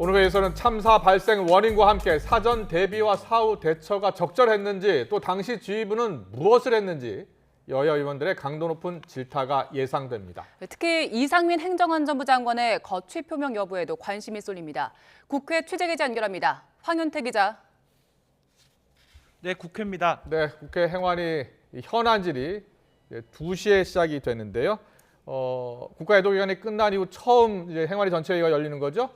오늘 회의에서는 참사 발생 원인과 함께 사전 대비와 사후 대처가 적절했는지 또 당시 지휘부는 무엇을 했는지 여야 의원들의 강도 높은 질타가 예상됩니다. 특히 이상민 행정안전부 장관의 거취 표명 여부에도 관심이 쏠립니다. 국회 취재기자 연결합니다. 황윤태 기자. 네, 국회입니다. 네, 국회 행안위 현안질이 2시에 시작이 됐는데요. 국가애도기간이 끝난 이후 처음 이제 행안위 전체회의가 열리는 거죠?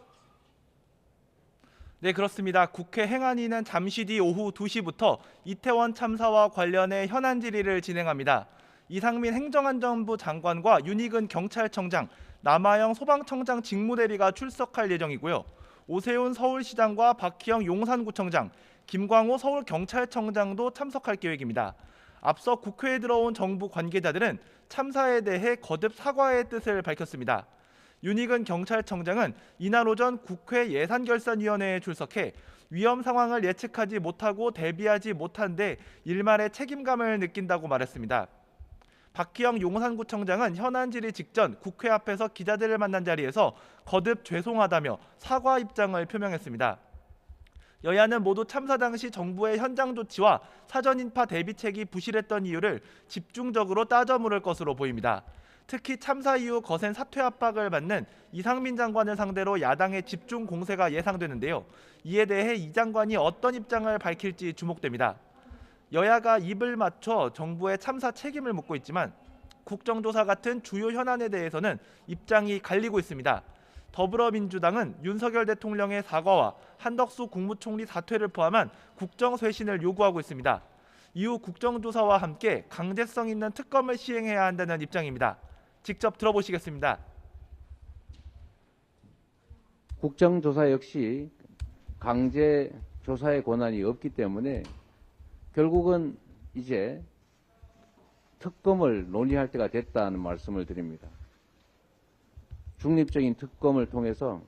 네, 그렇습니다. 국회 행안위는 잠시 뒤 오후 2시부터 이태원 참사와 관련해 현안 질의를 진행합니다. 이상민 행정안전부 장관과 윤희근 경찰청장, 남아영 소방청장 직무대리가 출석할 예정이고요. 오세훈 서울시장과 박희영 용산구청장, 김광호 서울경찰청장도 참석할 계획입니다. 앞서 국회에 들어온 정부 관계자들은 참사에 대해 거듭 사과의 뜻을 밝혔습니다. 윤희근 경찰청장은 이날 오전 국회 예산결산위원회에 출석해 위험 상황을 예측하지 못하고 대비하지 못한 데 일말의 책임감을 느낀다고 말했습니다. 박희영 용산구청장은 현안 질의 직전 국회 앞에서 기자들을 만난 자리에서 거듭 죄송하다며 사과 입장을 표명했습니다. 여야는 모두 참사 당시 정부의 현장 조치와 사전 인파 대비책이 부실했던 이유를 집중적으로 따져 물을 것으로 보입니다. 특히 참사 이후 거센 사퇴 압박을 받는 이상민 장관을 상대로 야당의 집중 공세가 예상되는데요. 이에 대해 이 장관이 어떤 입장을 밝힐지 주목됩니다. 여야가 입을 맞춰 정부의 참사 책임을 묻고 있지만 국정조사 같은 주요 현안에 대해서는 입장이 갈리고 있습니다. 더불어민주당은 윤석열 대통령의 사과와 한덕수 국무총리 사퇴를 포함한 국정쇄신을 요구하고 있습니다. 이후 국정조사와 함께 강제성 있는 특검을 시행해야 한다는 입장입니다. 직접 들어보시겠습니다. 국정조사 역시 강제 조사의 권한이 없기 때문에 결국은 이제 특검을 논의할 때가 됐다는 말씀을 드립니다. 중립적인 특검을 통해서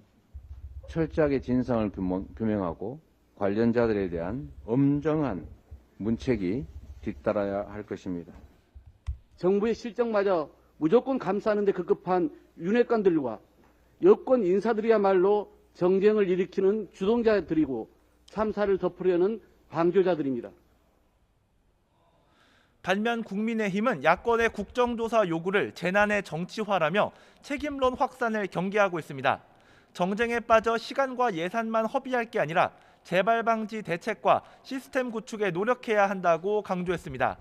철저하게 진상을 규명하고 관련자들에 대한 엄정한 문책이 뒤따라야 할 것입니다. 정부의 실정마저 무조건 감싸는 데 급급한 윤핵관들과 여권 인사들이야말로 정쟁을 일으키는 주동자들이고 참사를 덮으려는 방조자들입니다. 반면 국민의힘은 야권의 국정조사 요구를 재난의 정치화라며 책임론 확산을 경계하고 있습니다. 정쟁에 빠져 시간과 예산만 허비할 게 아니라 재발 방지 대책과 시스템 구축에 노력해야 한다고 강조했습니다.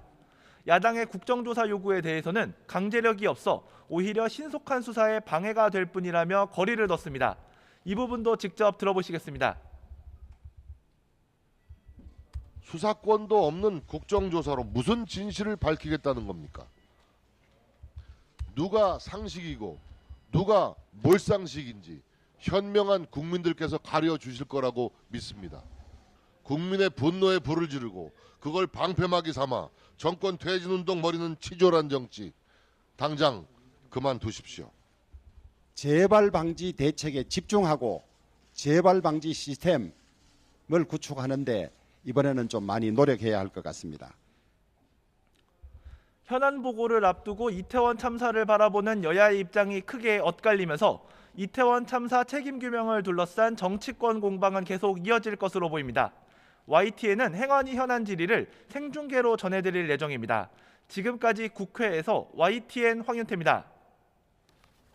야당의 국정조사 요구에 대해서는 강제력이 없어 오히려 신속한 수사에 방해가 될 뿐이라며 거리를 뒀습니다. 이 부분도 직접 들어보시겠습니다. 수사권도 없는 국정조사로 무슨 진실을 밝히겠다는 겁니까? 누가 상식이고 누가 몰상식인지 현명한 국민들께서 가려주실 거라고 믿습니다. 국민의 분노에 불을 지르고 그걸 방패막이 삼아 정권 퇴진운동 벌이는 치졸한 정치 당장 그만두십시오. 재발 방지 대책에 집중하고 재발 방지 시스템을 구축하는데 이번에는 좀 많이 노력해야 할 것 같습니다. 현안 보고를 앞두고 이태원 참사를 바라보는 여야의 입장이 크게 엇갈리면서 이태원 참사 책임 규명을 둘러싼 정치권 공방은 계속 이어질 것으로 보입니다. YTN은 행안위 현안 질의를 생중계로 전해드릴 예정입니다. 지금까지 국회에서 YTN 황윤태입니다.